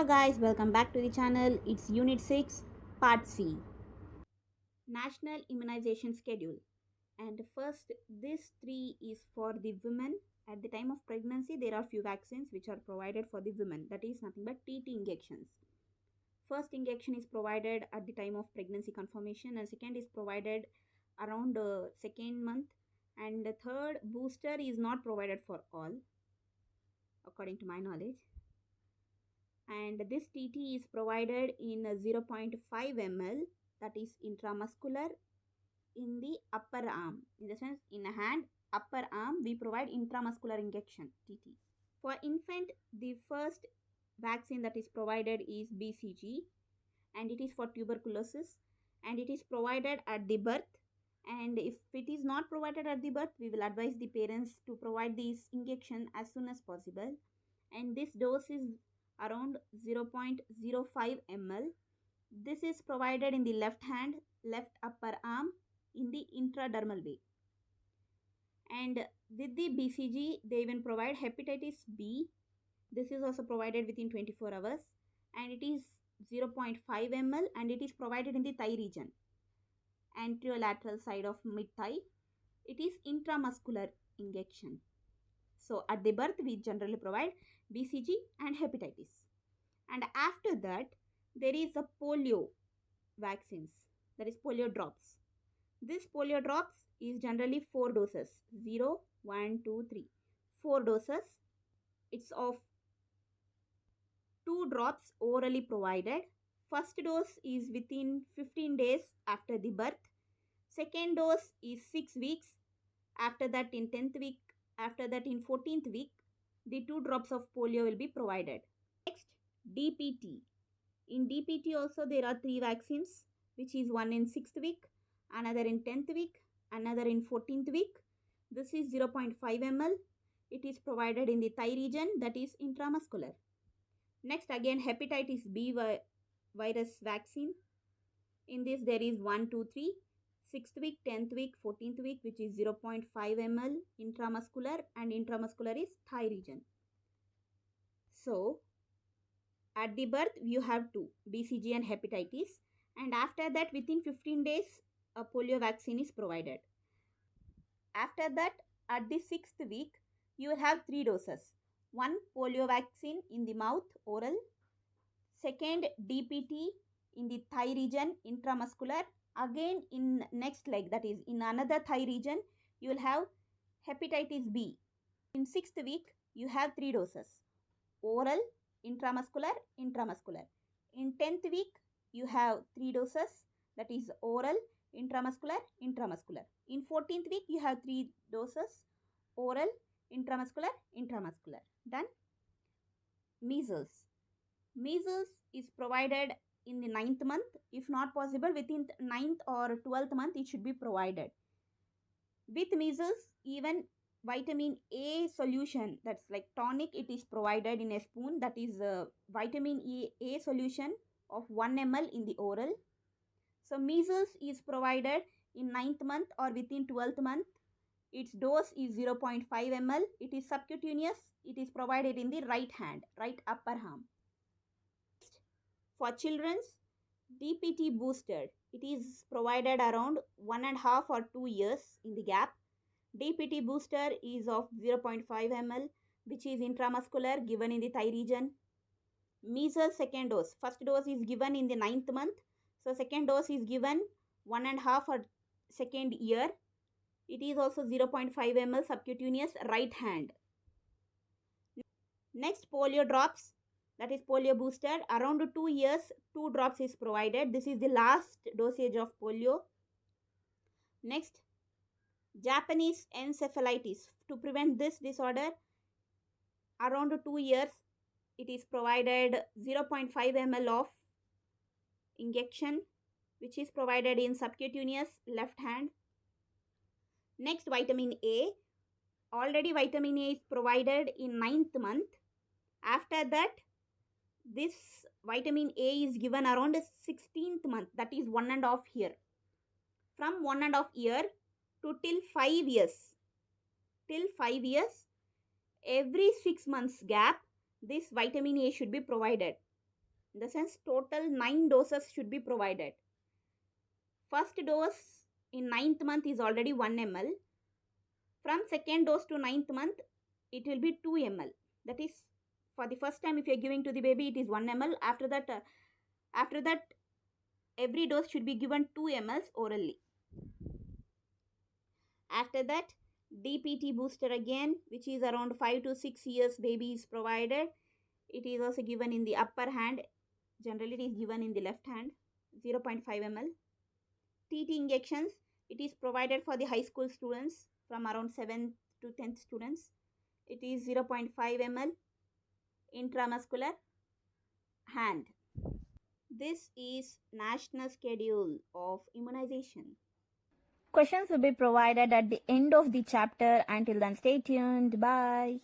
guys, welcome back to the channel. It's Unit 6, Part C, National Immunization Schedule. And first, this 3 is for the women. At the time of pregnancy, there are few vaccines which are provided for the women. That is nothing but TT injections. First injection is provided at the time of pregnancy confirmation, and second is provided around second month, and the third booster is not provided for all, according to my knowledge. And this TT is provided in 0.5 ml, that is intramuscular, in the upper arm. In the sense, in a hand, upper arm, we provide intramuscular injection, TT. For infant, the first vaccine that is provided is BCG, and it is for tuberculosis, and it is provided at the birth. And if it is not provided at the birth, we will advise the parents to provide this injection as soon as possible. And this dose is around 0.05 ml. This is provided in the left hand, left upper arm, in the intradermal way. And with the BCG, they even provide hepatitis B. This is also provided within 24 hours, and it is 0.5 ml, and it is provided in the thigh region, anterolateral side of mid thigh. It is intramuscular injection. So at the birth, we generally provide BCG and hepatitis. And after that, there is a polio vaccines, that is polio drops. This polio drops is generally 4 doses, 0, 1, 2, 3. 4 doses. It's of 2 drops orally provided. First dose is within 15 days after the birth. Second dose is 6 weeks. After that in 10th week. After that in 14th week, the 2 drops of polio will be provided. Next, DPT. In DPT also there are 3 vaccines, which is one in 6th week, another in 10th week, another in 14th week. This is 0.5 ml. It is provided in the thigh region, that is intramuscular. Next, again hepatitis B virus vaccine. In this there is 1, 2, 3, 6th week, 10th week, 14th week, which is 0.5 ml intramuscular, and intramuscular is thigh region. So at the birth, you have 2, BCG and hepatitis, and after that within 15 days, a polio vaccine is provided. After that, at the 6th week, you will have 3 doses. 1 polio vaccine in the mouth, oral. Second, DPT in the thigh region, intramuscular. Again in next leg, that is in another thigh region, you will have hepatitis B. In 6th week, you have 3 doses. Oral, intramuscular, intramuscular. In 10th week, you have 3 doses, that is oral, intramuscular, intramuscular. In 14th week, you have 3 doses, oral, intramuscular, intramuscular. Done. Measles. Measles is provided in the 9th month. If not possible, within 9th or 12th month, it should be provided. With measles, even vitamin A solution, that's like tonic, it is provided in a spoon, that is vitamin A solution of 1 ml in the oral. So measles is provided in 9th month or within 12th month. Its dose is 0.5 ml. It is subcutaneous. It is provided in the right hand, right upper arm. For children's, DPT booster, it is provided around 1.5 or 2 years in the gap. DPT booster is of 0.5 ml, which is intramuscular, given in the thigh region. Measles second dose. First dose is given in the 9th month. So second dose is given 1.5 or second year. It is also 0.5 ml subcutaneous, right hand. Next, polio drops, that is polio booster. Around 2 years, 2 drops is provided. This is the last dosage of polio. Next, Japanese encephalitis. To prevent this disorder, around 2 years, it is provided 0.5 ml of injection, which is provided in subcutaneous, left hand. Next, vitamin A. Already vitamin A is provided in 9th month. After that, this vitamin A is given around 16th month, that is 1.5 year. From 1.5 year to till 5 years. Till 5 years, every 6 months gap, this vitamin A should be provided. In the sense, total 9 doses should be provided. First dose in 9th month is already 1 ml. From second dose to 9th month, it will be 2 ml. That is, for the first time, if you are giving to the baby, it is 1 ml. After that, every dose should be given 2 ml orally. After that, DPT booster again, which is around 5 to 6 years baby is provided. It is also given in the upper hand. Generally, it is given in the left hand, 0.5 ml. TT injections, it is provided for the high school students from around 7th to 10th students. It is 0.5 ml intramuscular hand. This is national schedule of immunization. Questions will be provided at the end of the chapter. Until then, stay tuned. Bye.